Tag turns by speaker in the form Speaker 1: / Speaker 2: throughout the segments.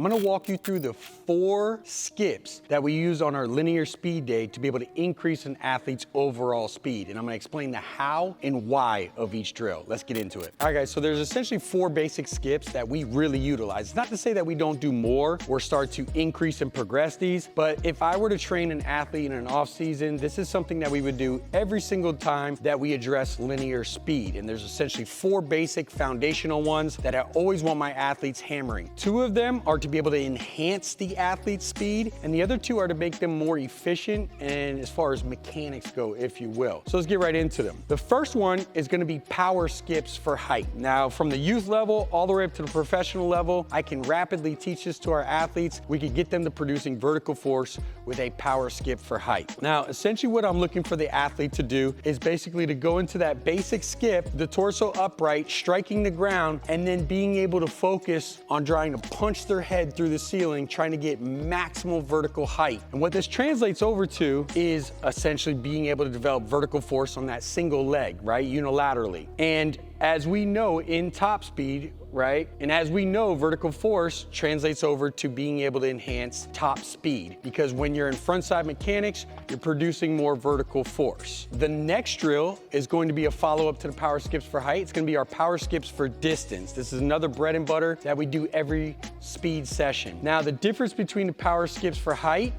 Speaker 1: I'm gonna walk you through the 4 skips that we use on our linear speed day to be able to increase an athlete's overall speed. And I'm gonna explain the how and why of each drill. Let's get into it. All right, guys, so there's essentially 4 basic skips that we really utilize. It's not to say that we don't do more or start to increase and progress these, but if I were to train an athlete in an off season, this is something that we would do every single time that we address linear speed. And there's essentially 4 basic foundational ones that I always want my athletes hammering. 2 of them are to be able to enhance the athlete's speed, and the other 2 are to make them more efficient and as far as mechanics go, if you will. So let's get right into them. The first one is gonna be power skips for height. Now, from the youth level all the way up to the professional level, I can rapidly teach this to our athletes. We could get them to producing vertical force with a power skip for height. Now, essentially what I'm looking for the athlete to do is basically to go into that basic skip, the torso upright, striking the ground, and then being able to focus on trying to punch their head through the ceiling, trying to get maximal vertical height. And what this translates over to is essentially being able to develop vertical force on that single leg, right, unilaterally. And as we know in top speed, right? And as we know, vertical force translates over to being able to enhance top speed, because when you're in frontside mechanics, you're producing more vertical force. The next drill is going to be a follow-up to the power skips for height. It's gonna be our power skips for distance. This is another bread and butter that we do every speed session. Now, the difference between the power skips for height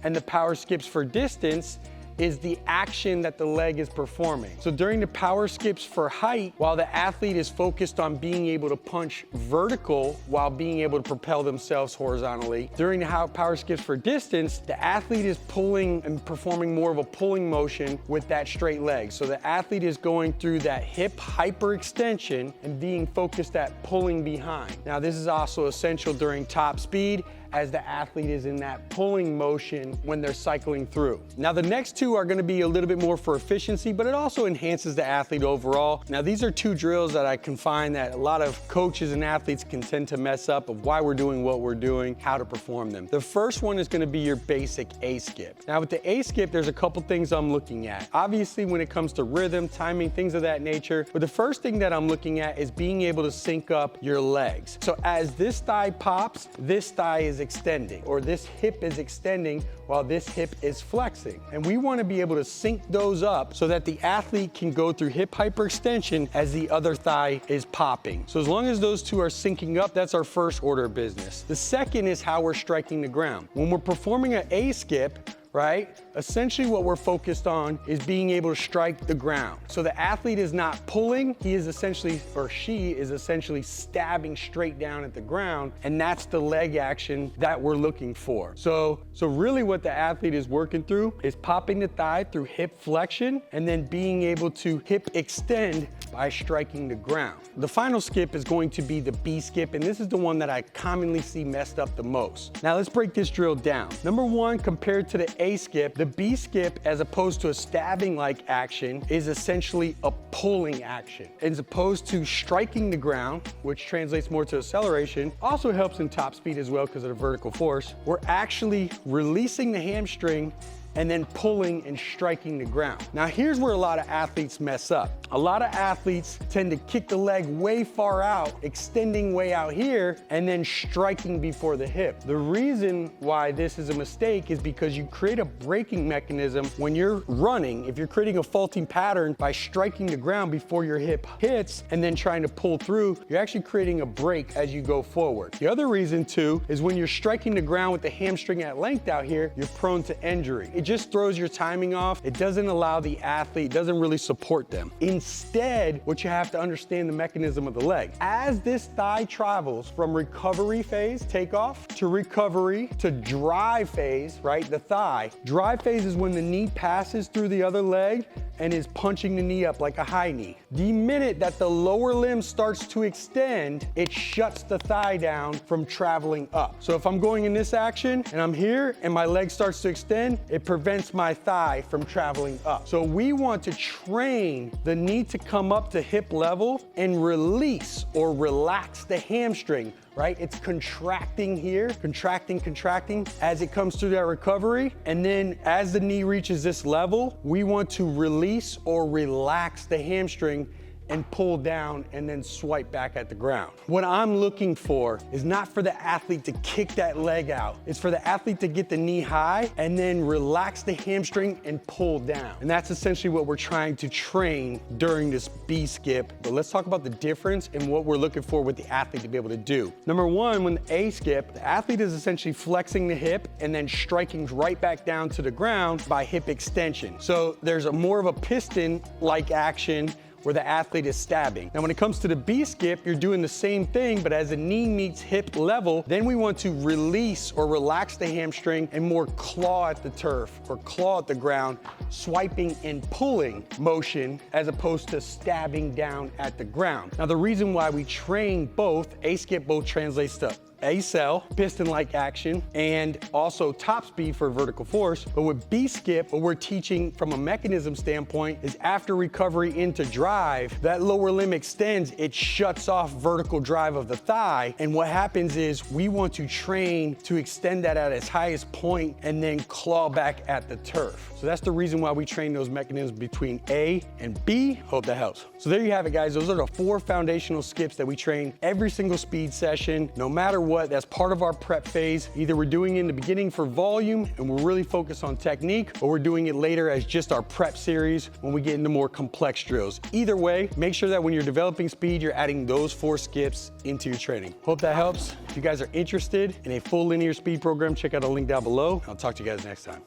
Speaker 1: and the power skips for distance is the action that the leg is performing. So during the power skips for height, while the athlete is focused on being able to punch vertical while being able to propel themselves horizontally, during the power skips for distance, the athlete is pulling and performing more of a pulling motion with that straight leg. So the athlete is going through that hip hyperextension and being focused at pulling behind. Now, this is also essential during top speed, as the athlete is in that pulling motion when they're cycling through. Now, the next 2 are gonna be a little bit more for efficiency, but it also enhances the athlete overall. Now, these are 2 drills that I can find that a lot of coaches and athletes can tend to mess up of why we're doing what we're doing, how to perform them. The first one is gonna be your basic A skip. Now, with the A skip, there's a couple things I'm looking at. Obviously, when it comes to rhythm, timing, things of that nature, but the first thing that I'm looking at is being able to sync up your legs. So as this thigh pops, this thigh is extending, or this hip is extending while this hip is flexing. And we want to be able to sync those up so that the athlete can go through hip hyperextension as the other thigh is popping. So as long as those 2 are syncing up, that's our first order of business. The second is how we're striking the ground. When we're performing an A skip, right? Essentially what we're focused on is being able to strike the ground. So the athlete is not pulling, he is essentially, or she is essentially stabbing straight down at the ground, and that's the leg action that we're looking for. So really what the athlete is working through is popping the thigh through hip flexion and then being able to hip extend by striking the ground. The final skip is going to be the B skip, and this is the one that I commonly see messed up the most. Now let's break this drill down. Number 1, compared to the A skip, the B skip, as opposed to a stabbing-like action, is essentially a pulling action. As opposed to striking the ground, which translates more to acceleration, also helps in top speed as well because of the vertical force. We're actually releasing the hamstring and then pulling and striking the ground. Now, here's where a lot of athletes mess up. A lot of athletes tend to kick the leg way far out, extending way out here, and then striking before the hip. The reason why this is a mistake is because you create a braking mechanism when you're running. If you're creating a faulty pattern by striking the ground before your hip hits and then trying to pull through, you're actually creating a brake as you go forward. The other reason too is when you're striking the ground with the hamstring at length out here, you're prone to injury. It just throws your timing off. It doesn't allow the athlete, it doesn't really support them. Instead, what you have to understand the mechanism of the leg. As this thigh travels from recovery phase, takeoff, to recovery, to drive phase, right, the thigh. Drive phase is when the knee passes through the other leg and is punching the knee up like a high knee. The minute that the lower limb starts to extend, it shuts the thigh down from traveling up. So if I'm going in this action and I'm here and my leg starts to extend, it prevents my thigh from traveling up. So we want to train the knee to come up to hip level and release or relax the hamstring, right? It's contracting here, contracting as it comes through that recovery. And then as the knee reaches this level, we want to release or relax the hamstring and pull down and then swipe back at the ground. What I'm looking for is not for the athlete to kick that leg out. It's for the athlete to get the knee high and then relax the hamstring and pull down. And that's essentially what we're trying to train during this B skip. But let's talk about the difference and what we're looking for with the athlete to be able to do. Number one, when the A skip, the athlete is essentially flexing the hip and then striking right back down to the ground by hip extension. So there's more of a piston-like action where the athlete is stabbing. Now, when it comes to the B skip, you're doing the same thing, but as the knee meets hip level, then we want to release or relax the hamstring and more claw at the turf or claw at the ground, swiping and pulling motion as opposed to stabbing down at the ground. Now, the reason why we train both, A skip both translates to A-cell, piston-like action, and also top speed for vertical force. But with B-skip, what we're teaching from a mechanism standpoint is after recovery into drive, that lower limb extends, it shuts off vertical drive of the thigh. And what happens is we want to train to extend that at its highest point and then claw back at the turf. So that's the reason why we train those mechanisms between A and B. Hope that helps. So there you have it, guys. Those are the 4 foundational skips that we train every single speed session, no matter what. That's part of our prep phase. Either we're doing it in the beginning for volume and we're really focused on technique, or we're doing it later as just our prep series when we get into more complex drills. Either way, make sure that when you're developing speed, you're adding those 4 skips into your training. Hope that helps. If you guys are interested in a full linear speed program, check out a link down below. I'll talk to you guys next time.